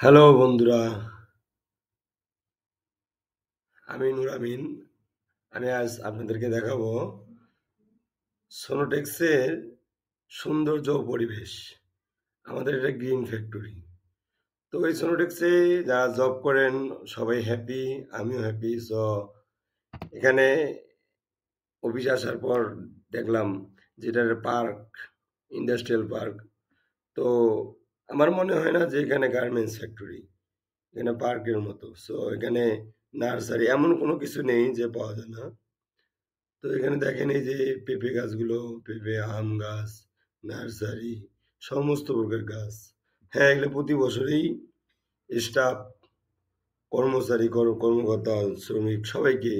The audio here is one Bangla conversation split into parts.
হ্যালো বন্ধুরা, আমি নূর আমিন। আমি আজ আপনাদেরকে দেখাবো সোনোটেক্সের সৌন্দর্য ও পরিবেশ। আমাদের এটা গ্রিন ফ্যাক্টরি। তো এই সোনোটেক্সে যারা জব করেন সবাই হ্যাপি, আমিও হ্যাপি। সো এখানে অফিসে আসার পর দেখলাম যেটা পার্ক, ইন্ডাস্ট্রিয়াল পার্ক। তো আমার মনে হয় না যে এখানে গার্মেন্টস ফ্যাক্টরি, এখানে পার্কের মতো। সো এখানে নার্সারি এমন কোনো কিছু নেই যে পাওয়া যায় না। তো এখানে দেখেন এই যে পেঁপে গাছগুলো, পেঁপে, আম গাছ, নার্সারি, সমস্ত প্রকার গাছ। হ্যাঁ, এগুলো প্রতি বছরেই স্টাফ, কর্মচারী, কর্মকর্তা, শ্রমিক সবাইকে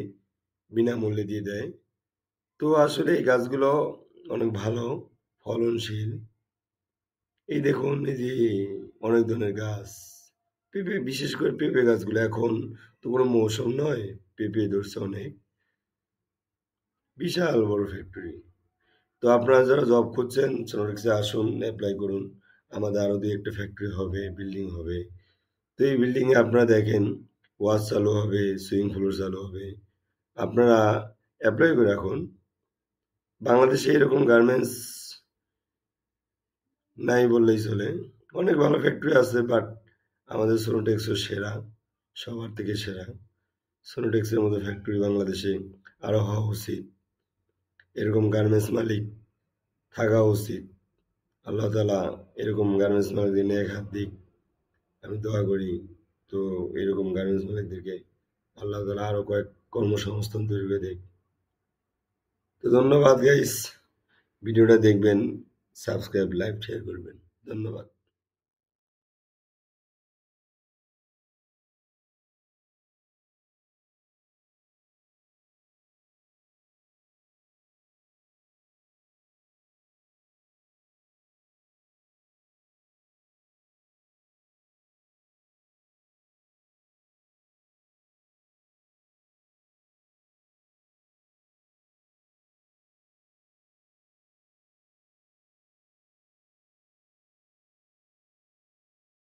বিনামূল্যে দিয়ে দেয়। তো আসলে এই গাছগুলো অনেক ভালো, ফলনশীল। এই দেখুন এই যে অনেক ধরনের গাছ, পেঁপে, বিশেষ করে পেঁপে গাছগুলো এখন তো কোনো মৌসুম নয়, পেঁপে ধরছে অনেক, বিশাল বড় ফ্যাক্টরি। তো আপনারা যারা জব করছেন সোনোটেক্সে আসুন, অ্যাপ্লাই করুন। আমাদের আরও দুই একটা ফ্যাক্টরি হবে, বিল্ডিং হবে। তো এই বিল্ডিংয়ে আপনারা দেখেন ওয়াশ চালু হবে, সুইমিং পুল চালু হবে। আপনারা অ্যাপ্লাই করে রাখুন। বাংলাদেশে এরকম গার্মেন্টস নাই বললেই চলে। অনেক ভালো ফ্যাক্টরি আছে, বাট আমাদের সোনোটেক্সও সেরা, সবার থেকে সেরা। সোনোটেক্সের মতো ফ্যাক্টরি বাংলাদেশে আরও হওয়া উচিত। এরকম গার্মেন্টস মালিক থাকা উচিত। আল্লাহ তাআলা এরকম গার্মেন্টস মালিকদের নেক হাত দিক, আমি দোয়া করি। তো এরকম গার্মেন্টস মালিকদেরকে আল্লাহ তাআলা আরো কয়েক কর্মসংস্থান তৈরি করে দেখ। তো ধন্যবাদ গাইস, ভিডিওটা দেখবেন, সাবস্ক্রাইব, লাইক, শেয়ার করবেন। ধন্যবাদ।